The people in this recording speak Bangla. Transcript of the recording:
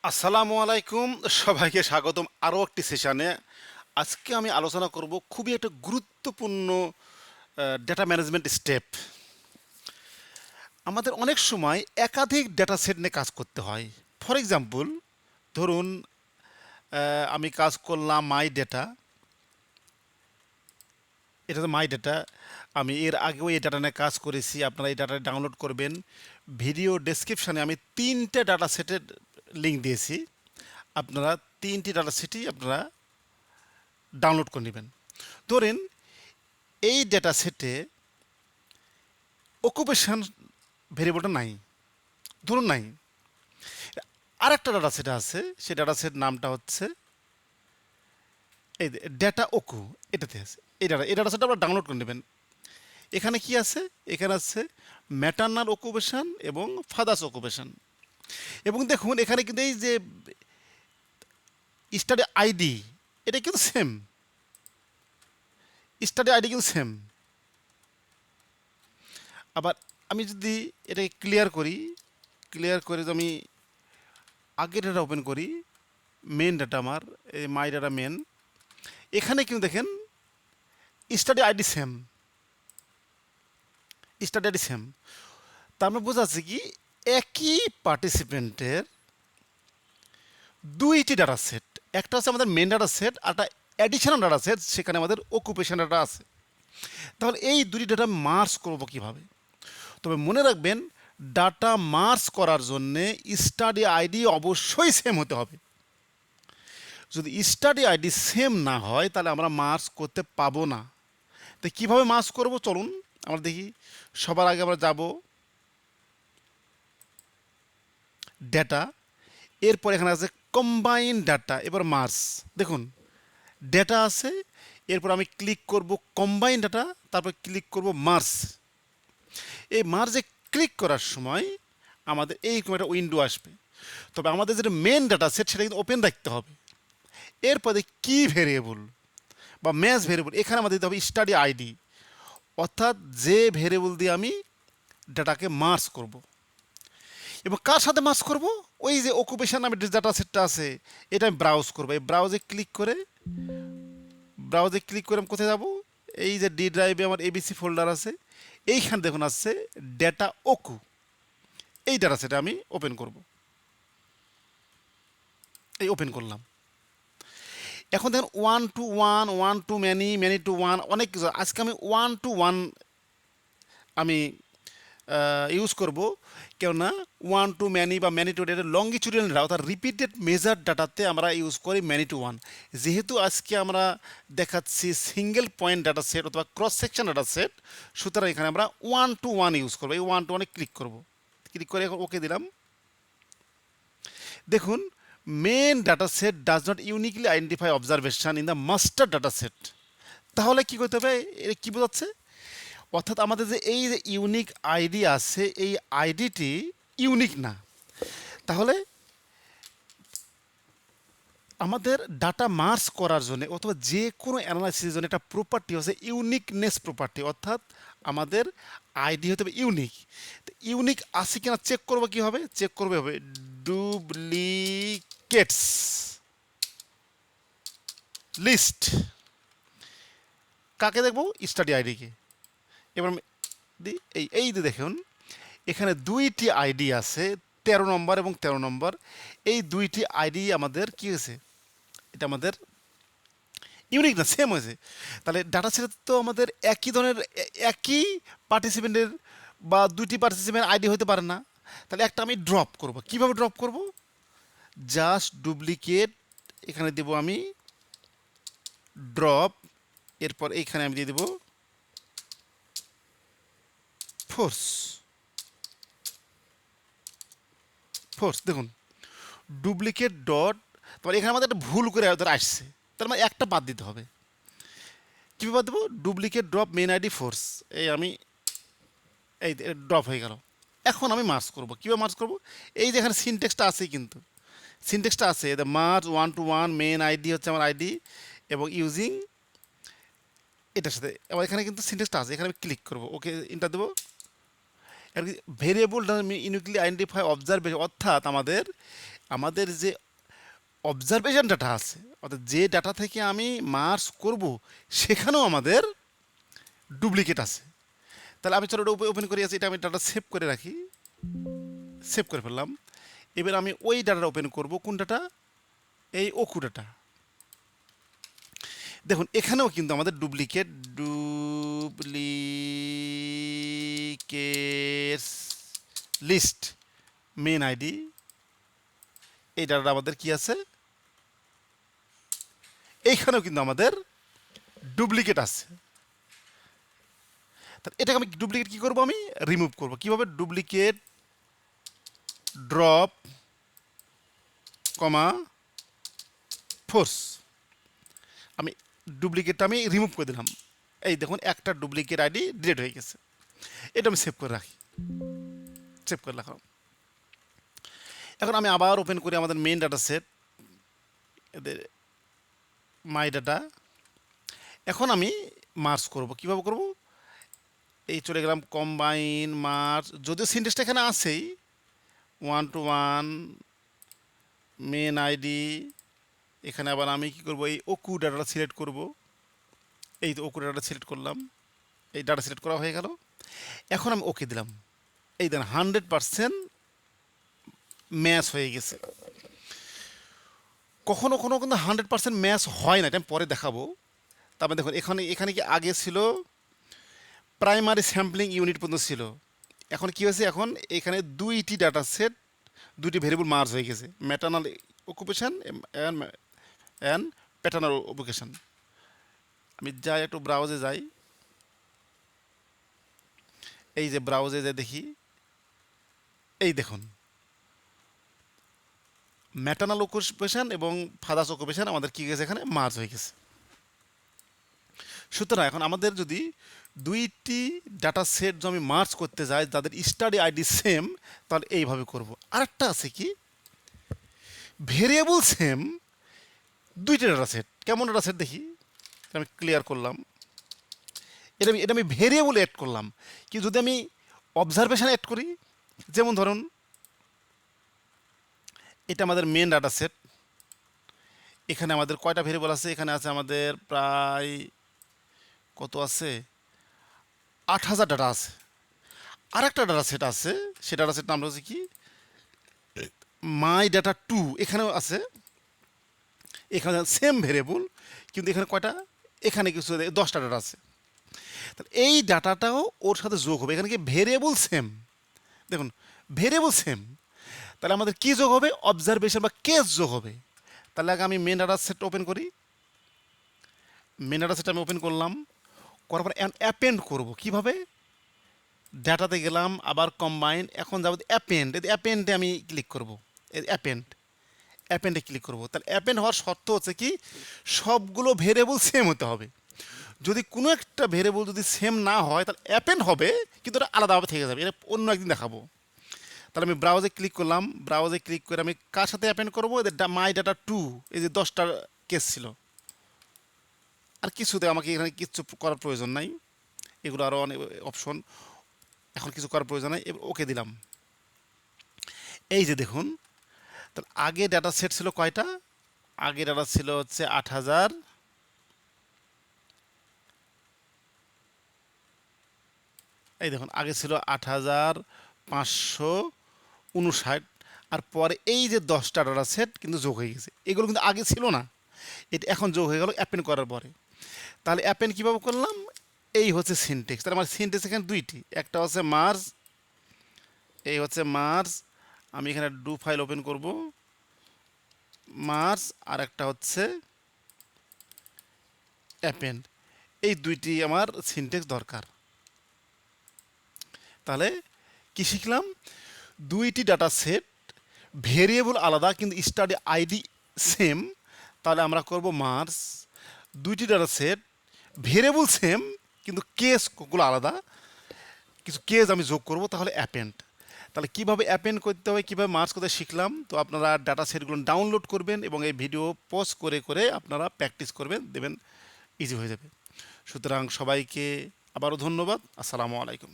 আসসালামু আলাইকুম, সবাইকে স্বাগতম আরও একটি সেশনে। আজকে আমি আলোচনা করব খুবই একটা গুরুত্বপূর্ণ ডেটা ম্যানেজমেন্ট স্টেপ। আমাদের অনেক সময় একাধিক ডেটা সেট নিয়ে কাজ করতে হয়। ফর এক্সাম্পল, ধরুন আমি কাজ করলাম মাই ডেটা। এটা তো মাই ডেটা। আমি এর আগেও এই ডাটা নিয়ে কাজ করেছি, আপনারা এই ডাটা ডাউনলোড করবেন। ভিডিও ডেসক্রিপশানে আমি 3টে ডাটা সেটের লিঙ্ক দিয়েছি, আপনারা 3টি ডাটা সেটই আপনারা ডাউনলোড করে নেবেন। ধরেন এই ডেটা সেটে অকুপেশন ভেরিয়েবলটা নাই, ধরুন নাই। আর একটা ডাটা সেট আছে, সেই ডাটা সেট নামটা হচ্ছে এই ডেটা ওকু। এটাতে আছে এই ডাটা সেটটা আপনারা ডাউনলোড করে নেবেন। এখানে কি আছে? এখানে আছে ম্যাটার্নাল অকুপেশন এবং ফাদার্স অকুপেশন। এবং দেখুন এখানে কিন্তু এই যে স্টাডি আইডি, এটা কিন্তু সেম। স্টাডি আইডি কিন্তু সেম। আবার আমি যদি এটাকে ক্লিয়ার করে যদি আমি আগের ডাটা ওপেন করি, মেন ডাটা আমার এই মাই ডাটা মেন, এখানে কিন্তু দেখেন study ID same. Study ID same, তার মানে বোঝা যাচ্ছে কি একই পার্টিসিপেন্টের দুইটি ডাটা সেট। একটা হচ্ছে আমাদের মেন ডাটা সেট, আর একটা অ্যাডিশনাল ডাটা সেট, সেখানে আমাদের অকুপেশন ডাটা আছে। তাহলে এই দুটি ডাটা মার্জ করবো কিভাবে? তবে মনে রাখবেন, ডাটা মার্জ করার জন্যে স্টাডি আইডি অবশ্যই সেম হতে হবে। যদি স্টাডি আইডি সেম না হয় তাহলে আমরা মার্জ করতে পাবো না। তো কীভাবে মার্জ করব চলুন আমরা দেখি। সবার আগে আমরা যাব ডেটা, এরপর এখানে আছে কম্বাইন ডাটা, এবার মার্জ। দেখুন ডেটা আছে, এরপর আমি ক্লিক করব কম্বাইন ডাটা, তারপর ক্লিক করব মার্জ। এই মার্জে ক্লিক করার সময় আমাদের এইরকম একটা উইন্ডো আসবে। তবে আমাদের যেটা মেন ডাটা সেট সেটা কিন্তু ওপেন রাখতে হবে। এরপরে কি ভেরিয়েবল বা ম্যাচ ভেরিয়েবল, এখানে আমাদের দিতে হবে স্টাডি আইডি, অর্থাৎ যে ভেরিয়েবল দিয়ে আমি ডাটাকে মার্জ করব। এবং কার সাথে মার্জ করব? ওই যে অকুপেশন নামে যে ডাটা সেটটা আছে, এটা আমি ব্রাউজ করবো। এই ব্রাউজে ক্লিক করে আমি কোথায় যাব? এই যে ডি ড্রাইভে আমার এবিসি ফোল্ডার আছে, এইখানে দেখুন আসছে ডেটা ওকু। এই ডাটা সেটা আমি ওপেন করব। এই ওপেন করলাম। এখন দেখেন 1 to 1, 1 to many, many to 1, অনেক কিছু। আজকে আমি 1 to 1 আমি ইউজ করব। কেননা 1 to many বা many to data longitudinal data, অর্থাৎ রিপিটেড মেজার ডাটাতে আমরা ইউজ করি ম্যানি টু 1। যেহেতু আজকে আমরা দেখাচ্ছি সিঙ্গেল পয়েন্ট ডাটা সেট অথবা ক্রস সেকশন ডাটা সেট, সুতরাং এখানে আমরা 1 to 1 ইউজ করবো। এই 1 to 1-এ ক্লিক করে এখন ওকে দিলাম। দেখুন main data set does not uniquely identify observation in the master data set. তাহলে কী করতে হবে? এটা কী বোঝাচ্ছে? অর্থাৎ আমাদের যে এই যে ইউনিক আইডি আছে, এই আইডিটি ইউনিক না। তাহলে আমাদের ডাটা মার্জ করার জন্য অথবা যে কোনো অ্যানালাইসিসের জন্য একটা প্রপার্টি হচ্ছে ইউনিকনেস প্রপার্টি, অর্থাৎ আমাদের আইডি হতে হবে ইউনিক। তো ইউনিক আছে কিনা চেক করবো কীভাবে? চেক করবে হবে ডুপ্লিকেটস লিস্ট। কাকে দেখবো? স্টাডি আইডিকে। এবার আমি দিই এই যে দেখুন এখানে দুইটি আইডি আছে, 13 নম্বর এবং 13 নম্বর। এই দুইটি আইডি আমাদের কী হয়েছে? এটা আমাদের ইউনিক না, সেম হয়েছে। তাহলে ডাটা সেট তো আমাদের একই ধরনের একই পার্টিসিপেন্টের বা দুইটি পার্টিসিপেন্ট আইডি হতে পারে না। তাহলে একটা আমি ড্রপ করব। কিভাবে ড্রপ করব? জাস্ট ডুপ্লিকেট, এখানে দেব আমি ড্রপ, এরপর এইখানে আমি দিয়ে দেব ফোর্স। দেখুন ডুপ্লিকেট ডট, তারপর এখানে আমাদের একটা ভুল করে আসছে, তার মানে একটা বাদ দিতে হবে। কীভাবে বাদ দেবো? Duplicate drop main ID force. এই আমি এই ড্রপ হয়ে গেল। এখন আমি মার্জ করব। কীভাবে মার্জ করব? এই যে এখানে সিনটেক্সটা আছে, কিন্তু সিনটেক্সটা আছে মার্জ 1 to 1 মেন আইডি হচ্ছে আমার আইডি এবং ইউজিং এটার সাথে। এবার এখানে কিন্তু সিনটেক্সটা আছে, এখানে আমি ক্লিক করবো, ওকে ইন্টার দেবো। ভেরিয়েবল ইউনিকলি আইডেন্টিফাই অবজারভেশন, অর্থাৎ আমাদের আমাদের যে অবজারভেশন ডাটা আছে, অর্থাৎ যে ডাটা থেকে আমি মার্জ করব সেখানেও আমাদের ডুপ্লিকেট আছে। তাহলে আমি চলো এটা ওপেন করে আছি, এটা আমি ডাটা সেভ করে রাখি, সেভ করে ফেললাম। এবার আমি ওই ডাটা ওপেন করব, কোন ডাটা? এই ওকু ডাটা। দেখুন এখানেও কিন্তু আমাদের ডুপ্লিকেট লিস্ট মেন আইডি, এই ডাটাটা আমাদের কি আছে, এইখানেও কিন্তু আমাদের ডুপ্লিকেট আছে। তাহলে এটাকে আমি ডুপ্লিকেট কি করব, আমি রিমুভ করব কিভাবে? ডুপ্লিকেট ড্রপ কমা ফোর্স, আমি ডুপ্লিকেটটা আমি রিমুভ করে দিলাম। এই দেখুন একটা ডুপ্লিকেট আইডি ডিলিট হয়ে গেছে। এটা আমি সেভ করে রাখি, সেভ করে রাখলাম। এখন আমি আবার ওপেন করি আমাদের মেইন ডাটা সেট, এদের মাই ডাটা। এখন আমি মার্জ করব, কিভাবে করব? এই চলে গেলাম কম্বাইন মার্জ, যদিও সিনটেক্সটা এখানে আছেই, 1 to 1 মেন আইডি। এখানে আবার আমি কি করব, এই ওকু ডাটাটা সিলেক্ট করব। এই তো ওকু ডাটাটা সিলেক্ট করলাম, এই ডাটা সিলেক্ট করা হয়ে গেল। এখন আমি ওকে দিলাম, এই দেন 100% ম্যাচ হয়ে গেছে। কখনো কখনো কিন্তু 100% ম্যাচ হয় না, এটা আমি পরে দেখাবো। তারপরে দেখুন এখানে এখানে কি আগে ছিল প্রাইমারি স্যাম্পলিং ইউনিট পর্যন্ত ছিল, এখন কি হয়েছে, এখন এখানে দুইটি ডাটা সেট, দুইটি ভেরিয়েবল মার্জ হয়ে গেছে, maternal occupation and paternal occupation. আমি যাই একটু ব্রাউজে যাই, এই যে ব্রাউজে যাই দেখি, এই দেখুন ম্যাটার্নাল অকুপেশন এবং ফাদার্স অকুপেশন আমাদের কি গেছে, এখানে মার্জ হয়ে গেছে। সুতরাং এখন আমাদের যদি দুইটি ডাটা সেট যদি আমি মার্জ করতে যাই যাদের স্টাডি আইডি সেম, তাহলে এইভাবে করব। আরেকটা আছে কি, ভেরিয়েবল সেম দুইটা ডাটা সেট, কেমন ডাটা সেট দেখি, আমি ক্লিয়ার করলাম। এটা আমি ভেরিয়েবল অ্যাড করলাম, কি যদি আমি অবজারভেশন অ্যাড করি, যেমন ধরুন এটা আমাদের মেন ডাটা সেট, এখানে আমাদের কয়টা ভেরিয়েবল আছে, এখানে আছে আমাদের প্রায় কত আছে, 8000 ডাটা আছে। আর একটা ডাটা সেট আছে, সে ডাটা সেট নামটা হচ্ছে কি মাই ডাটা 2, এখানেও আছে, এখানে সেম ভেরিয়েবল, কিন্তু এখানে কয়টা, এখানে কিছু 10টা ডাটা আছে। তাহলে এই ডাটাটাও ওর সাথে যোগ হবে, এখানে কি ভেরিয়েবল সেম, দেখুন ভেরিয়েবল সেম, তাহলে আমাদের কি যোগ হবে, অবজারভেশন বা কেস যোগ হবে। তাহলে আগে আমি মেন ডাটা সেট ওপেন করি, মেন ডাটা সেট আমি ওপেন করলাম, করার পর অ্যাপেন্ড করব, কিভাবে? ডাটাতে গেলাম, আবার কম্বাইন, এখন যাবো অ্যাপেন্ড, অ্যাপেন্ডে আমি ক্লিক করব, অ্যাপেন্ড, অ্যাপেন্ডে ক্লিক করব। তাহলে অ্যাপেন্ড হওয়ার শর্ত হচ্ছে কি, সবগুলো ভেরিয়েবল সেম হতে হবে। যদি কোনো একটা ভেরিয়েবল যদি সেম না হয় তাহলে অ্যাপেন্ড হবে, কিন্তু ওটা আলাদাভাবে থেকে যাবে, এটা অন্য একদিন দেখাবো। তাহলে আমি ব্রাউজে ক্লিক করলাম, ব্রাউজে ক্লিক করে আমি কার সাথে অ্যাপেন্ড করবো, এদের মাই ডাটা 2, এই যে 10টা কেস ছিল। আর কিছুতে আমাকে এখানে কিচ্ছু করার প্রয়োজন নাই, এগুলো আরও অনেক অপশন, এখন কিছু করার প্রয়োজন নাই, ওকে দিলাম। এই যে দেখুন, তাহলে আগে ডাটা সেট ছিল কয়টা, আগে ডাটা ছিল হচ্ছে 8000, এই দেখুন আগে ছিল 8559, আর পরে এই যে 10টা ডাটা সেট কিন্তু যোগ হয়ে গেছে, এগুলো কিন্তু আগে ছিল না, এটা এখন যোগ হয়ে গেল অ্যাপেন্ড করার পরে। তাহলে অ্যাপেন্ড কীভাবে করলাম, এই হচ্ছে সিনটেক্স। তাহলে আমার সিনটেক্স এখানে দুইটি, একটা হচ্ছে মার্জ, এই হচ্ছে মার্জ, আমি এখানে ডু ফাইল ওপেন করব, মার্জ, আর একটা হচ্ছে অ্যাপেন্ড, এই দুইটি আমার সিনটেক্স দরকার। তাহলে কি শিখলাম, দুইটি ডাটা সেট ভেরিয়েবল আলাদা কিন্তু স্টাডি আইডি সেম, তাহলে আমরা করব মার্জ। দুইটি ডাটা সেট ভেরিয়েবল সেম কিন্তু কেসগুলো আলাদা, কিছু কেস আমি যোগ করব, তাহলে অ্যাপেন্ড। তাহলে কীভাবে অ্যাপেন্ড করতে হয়, কীভাবে মার্জ করতে শিখলাম। তো আপনারা ডাটা সেটগুলো ডাউনলোড করবেন এবং এই ভিডিও পজ করে করে আপনারা প্র্যাকটিস করবেন, দেবেন ইজি হয়ে যাবে। সুতরাং সবাইকে আবারও ধন্যবাদ, আসসালামু আলাইকুম।